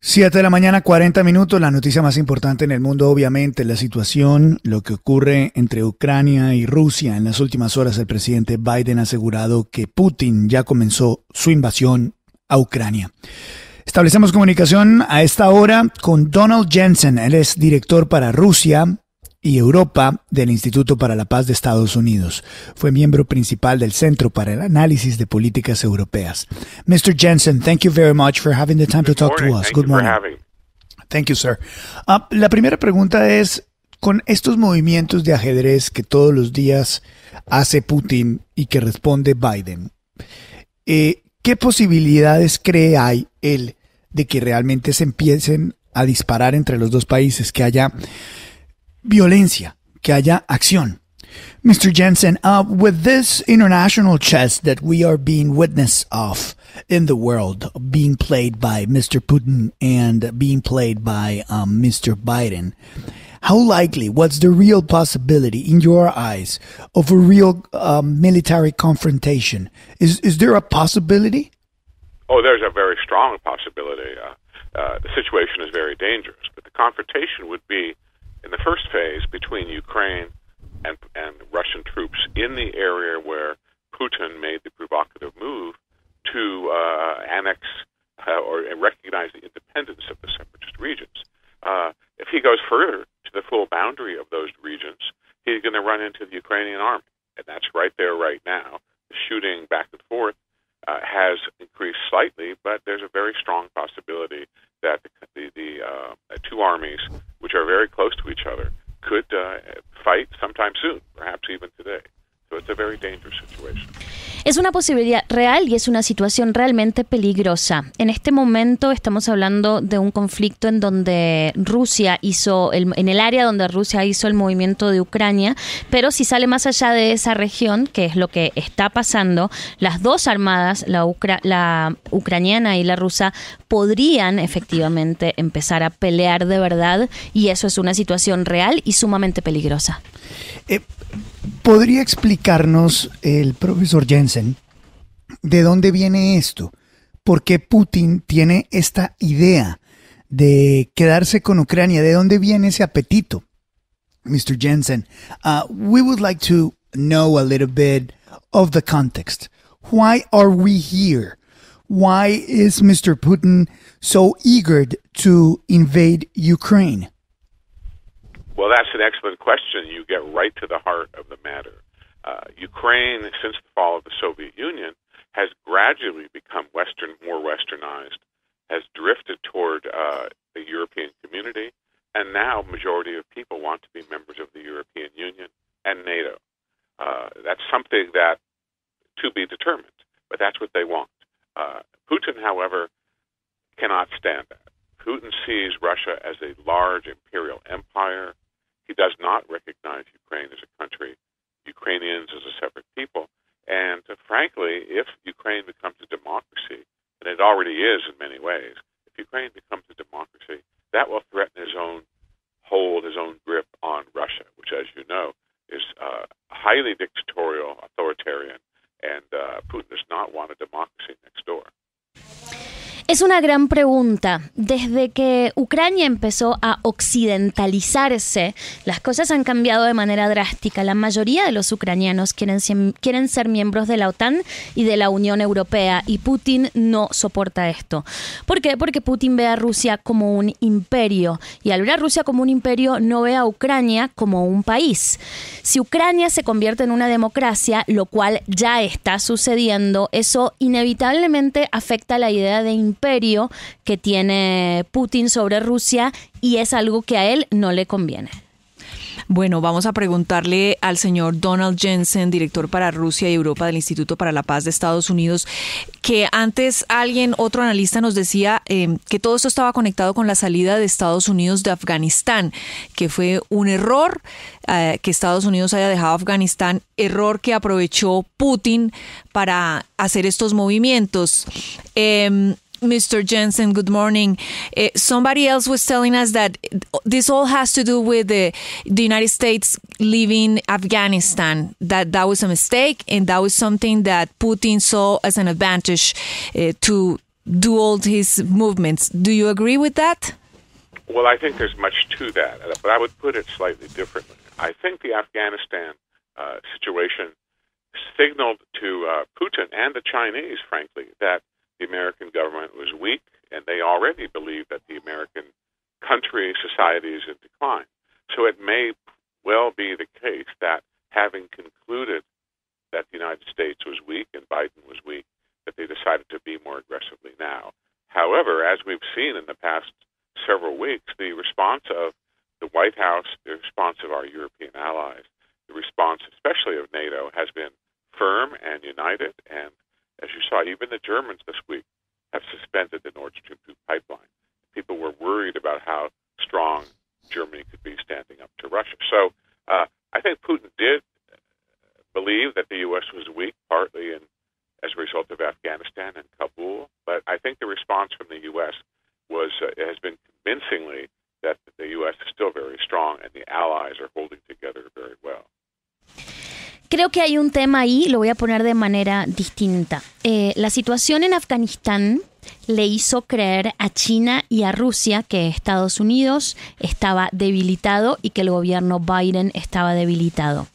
7 de la mañana, 40 minutos. La noticia más importante en el mundo, obviamente, la situación, lo que ocurre entre Ucrania y Rusia. En las últimas horas, el presidente Biden ha asegurado que Putin ya comenzó su invasión a Ucrania. Establecemos comunicación a esta hora con Donald Jensen. Él es director para Rusia y Europa del Instituto para la Paz de Estados Unidos. Fue miembro principal del Centro para el Análisis de Políticas Europeas. Mr. Jensen, thank you very much for having the time to talk to us. Good morning. Thank you, sir. La primera pregunta es, con estos movimientos de ajedrez que todos los días hace Putin y que responde Biden, ¿qué posibilidades cree hay él de que realmente se empiecen a disparar entre los dos países, que haya violencia, que haya acción? Mr. Jensen, with this international chess that we are being witness of in the world, being played by Mr. Putin and being played by Mr. Biden, how likely, what's the real possibility in your eyes of a real military confrontation? Is there a possibility? Oh, there's a very strong possibility. The situation is very dangerous, but the confrontation would be in the first phase between Ukraine and Russian troops in the area where Putin made the provocative move to annex or recognize the independence of the separatist regions. If he goes further to the full boundary of those regions, he's going to run into the Ukrainian army, and that's right there right now. The shooting back and forth has increased slightly, but there's a very strong possibility that the two armies, which are very close to each other, could fight sometime soon, perhaps even today. So it's a very dangerous situation. Es una posibilidad real y es una situación realmente peligrosa. En este momento estamos hablando de un conflicto en donde Rusia en el área donde Rusia hizo el movimiento de Ucrania, pero si sale más allá de esa región, que es lo que está pasando, las dos armadas, la ucraniana y la rusa, podrían efectivamente empezar a pelear de verdad, y eso es una situación real y sumamente peligrosa. ¿Podría explicarnos el profesor Jensen de dónde viene esto? ¿Por qué Putin tiene esta idea de quedarse con Ucrania? ¿De dónde viene ese apetito? Mr. Jensen, we would like to know a little bit of the context. Why are we here? Why is Mr. Putin so eager to invade Ukraine? Well, that's an excellent question. You get right to the heart of the matter. Ukraine, since the fall of the Soviet Union, has gradually become more westernized, has drifted toward the European community, and now majority of people want to be members of the European Union and NATO. That's something that to be determined, but that's what they want. Putin, however, cannot stand that. Putin sees Russia as a large imperial empire. He does not recognize Ukraine as a country, Ukrainians as a separate people. And frankly, if Ukraine becomes a democracy, and it already is in many ways, if Ukraine becomes a democracy, that will threaten his own hold, his own grip on Russia, which, as you know, is highly dictatorial, authoritarian, and Putin does not want a democracy next door. Es una gran pregunta. Desde que Ucrania empezó a occidentalizarse, las cosas han cambiado de manera drástica. La mayoría de los ucranianos quieren ser miembros de la OTAN y de la Unión Europea, y Putin no soporta esto. ¿Por qué? Porque Putin ve a Rusia como un imperio, y al ver a Rusia como un imperio no ve a Ucrania como un país. Si Ucrania se convierte en una democracia, lo cual ya está sucediendo, eso inevitablemente afecta la idea de imperio que tiene Putin sobre Rusia, y es algo que a él no le conviene. Bueno, vamos a preguntarle al señor Donald Jensen, director para Rusia y Europa del Instituto para la Paz de Estados Unidos, que antes otro analista nos decía que todo esto estaba conectado con la salida de Estados Unidos de Afganistán, que fue un error que Estados Unidos haya dejado Afganistán, error que aprovechó Putin para hacer estos movimientos. Mr. Jensen, good morning. Somebody else was telling us that this all has to do with the United States leaving Afghanistan, that was a mistake, and that was something that Putin saw as an advantage to do all his movements. Do you agree with that? Well, I think there's much to that, but I would put it slightly differently. I think the Afghanistan situation signaled to Putin and the Chinese, frankly, that the American government was weak, and they already believe that the American country, society is in decline. So it may well be the case that having concluded that the United States was weak and Biden was weak, that they decided to be more aggressively now. However, as we've seen in the past several weeks, the response of the White House, the response of our European allies, the response especially of NATO has been firm and united. And as you saw, even the Germans this week have suspended the Nord Stream 2 pipeline. People were worried about how strong Germany could be standing up to Russia. So I think Putin did believe that the U.S. was weak, partly as a result of Afghanistan and Kabul. But I think the response from the U.S. has been convincingly that the U.S. is still very strong and the allies are holding together very well. Creo que hay un tema ahí, lo voy a poner de manera distinta. La situación en Afganistán le hizo creer a China y a Rusia que Estados Unidos estaba debilitado y que el gobierno Biden estaba debilitado.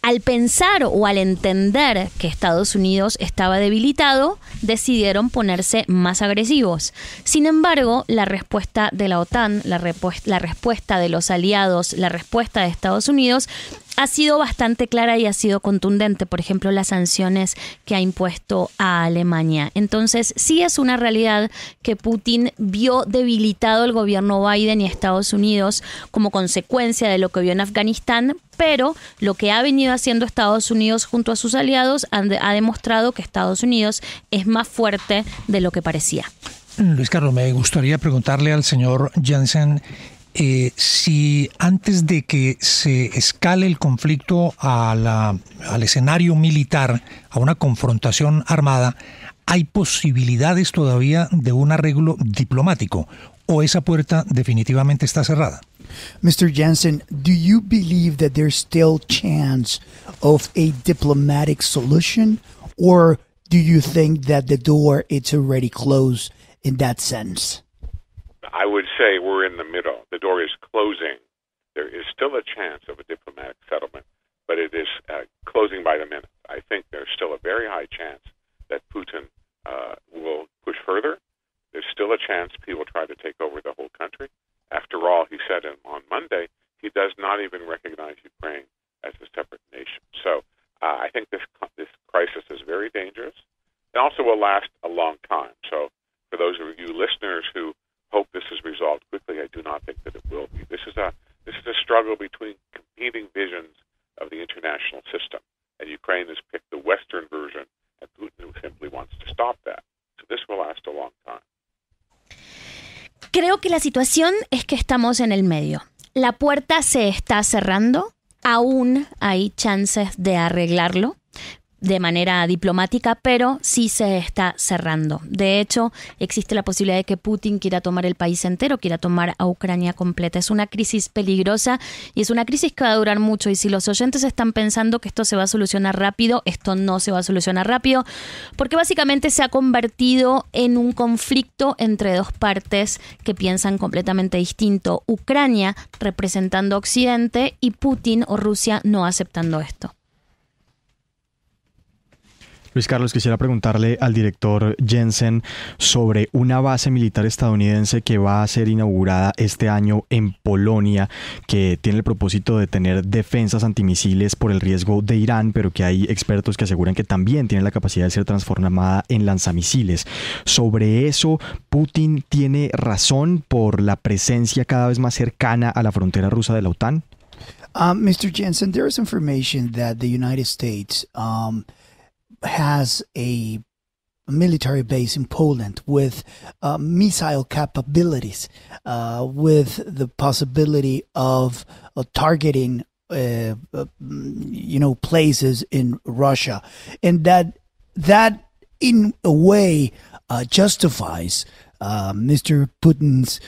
Al pensar o al entender que Estados Unidos estaba debilitado, decidieron ponerse más agresivos. Sin embargo, la respuesta de la OTAN, la respuesta de los aliados, la respuesta de Estados Unidos ha sido bastante clara y ha sido contundente. Por ejemplo, las sanciones que ha impuesto a Alemania. Entonces, sí es una realidad que Putin vio debilitado el gobierno Biden y Estados Unidos como consecuencia de lo que vio en Afganistán, pero lo que ha venido haciendo Estados Unidos junto a sus aliados ha demostrado que Estados Unidos es más fuerte de lo que parecía. Luis Carlos, me gustaría preguntarle al señor Jensen si antes de que se escale el conflicto al escenario militar, a una confrontación armada, ¿hay posibilidades todavía de un arreglo diplomático o esa puerta definitivamente está cerrada? Mr. Jensen, do you believe that there's still chance of a diplomatic solution, or do you think that the door is already closed in that sense? I would say we're in the middle. The door is closing. There is still a chance of a diplomatic settlement, but it is closing by the minute. I think there's still a very high chance that Putin will push further. There's still a chance he will try to take over the whole country. After all, he said on Monday, he does not even recognize Ukraine as a separate nation. So I think this crisis is very dangerous and also will last a long time. So for those of you listeners who hope this is resolved quickly, I do not think that it will be. This is a struggle between competing visions of the international system, and Ukraine has picked the Western version, and Putin simply wants to stop that. So this will last a long time. Creo que la situación es que estamos en el medio. La puerta se está cerrando, aún hay chances de arreglarlo de manera diplomática, pero sí se está cerrando. De hecho, existe la posibilidad de que Putin quiera tomar el país entero, quiera tomar a Ucrania completa. Es una crisis peligrosa y es una crisis que va a durar mucho. Y si los oyentes están pensando que esto se va a solucionar rápido, esto no se va a solucionar rápido, porque básicamente se ha convertido en un conflicto entre dos partes que piensan completamente distinto. Ucrania representando a Occidente y Putin o Rusia no aceptando esto. Luis Carlos, quisiera preguntarle al director Jensen sobre una base militar estadounidense que va a ser inaugurada este año en Polonia, que tiene el propósito de tener defensas antimisiles por el riesgo de Irán, pero que hay expertos que aseguran que también tiene la capacidad de ser transformada en lanzamisiles. Sobre eso, ¿Putin tiene razón por la presencia cada vez más cercana a la frontera rusa de la OTAN? Mr. Jensen, there is information that the United States has a military base in Poland with missile capabilities, with the possibility of targeting, places in Russia, and that in a way justifies Mr. Putin's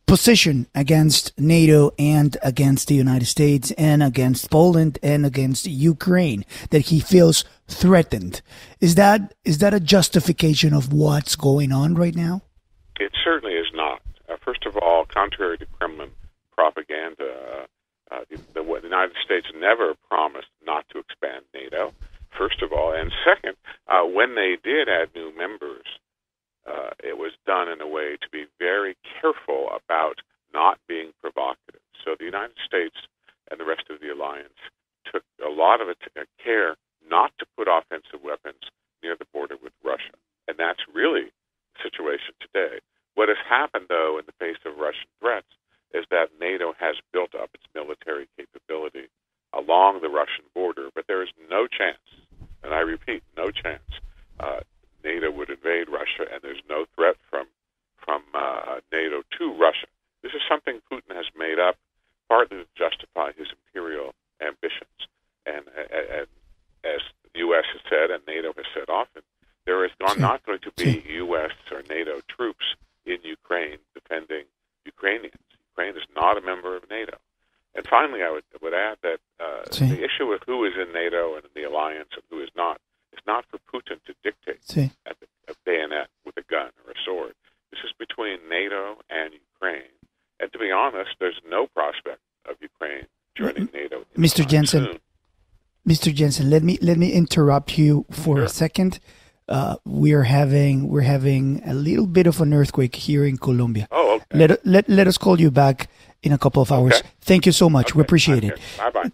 position against NATO and against the United States and against Poland and against Ukraine, that he feels threatened. Is that a justification of what's going on right now? It certainly is not. First of all, contrary to Kremlin propaganda, the United States never promised not to expand NATO, first of all. And second, when they did add new members, it was done in a way to be very careful about not being provocative. So the United States and the rest of the alliance took a lot of care not to put offensive weapons near the border with Russia. And that's really the situation today. What has happened, though, in the face of Russian threats is that NATO has built up its military capability along the Russian border, but there is no chance, and I repeat, no chance, NATO would invade Russia, and there's no threat from NATO to Russia. This is something Putin has made up, partly to justify his imperial ambitions. And as the U.S. has said, and NATO has said often, there is not going to be U.S. or NATO troops in Ukraine defending Ukrainians. Ukraine is not a member of NATO. And finally, I would add that the issue with who is in NATO and in the alliance and who is not for Putin to dictate at a bayonet with a gun or a sword. This is between NATO and Ukraine. And to be honest, there's no prospect of Ukraine joining NATO. Mr. Jensen, let me interrupt you for a second. We're having a little bit of an earthquake here in Colombia. Oh, okay. Let us call you back in a couple of hours. Okay. Thank you so much. We appreciate it. Bye-bye.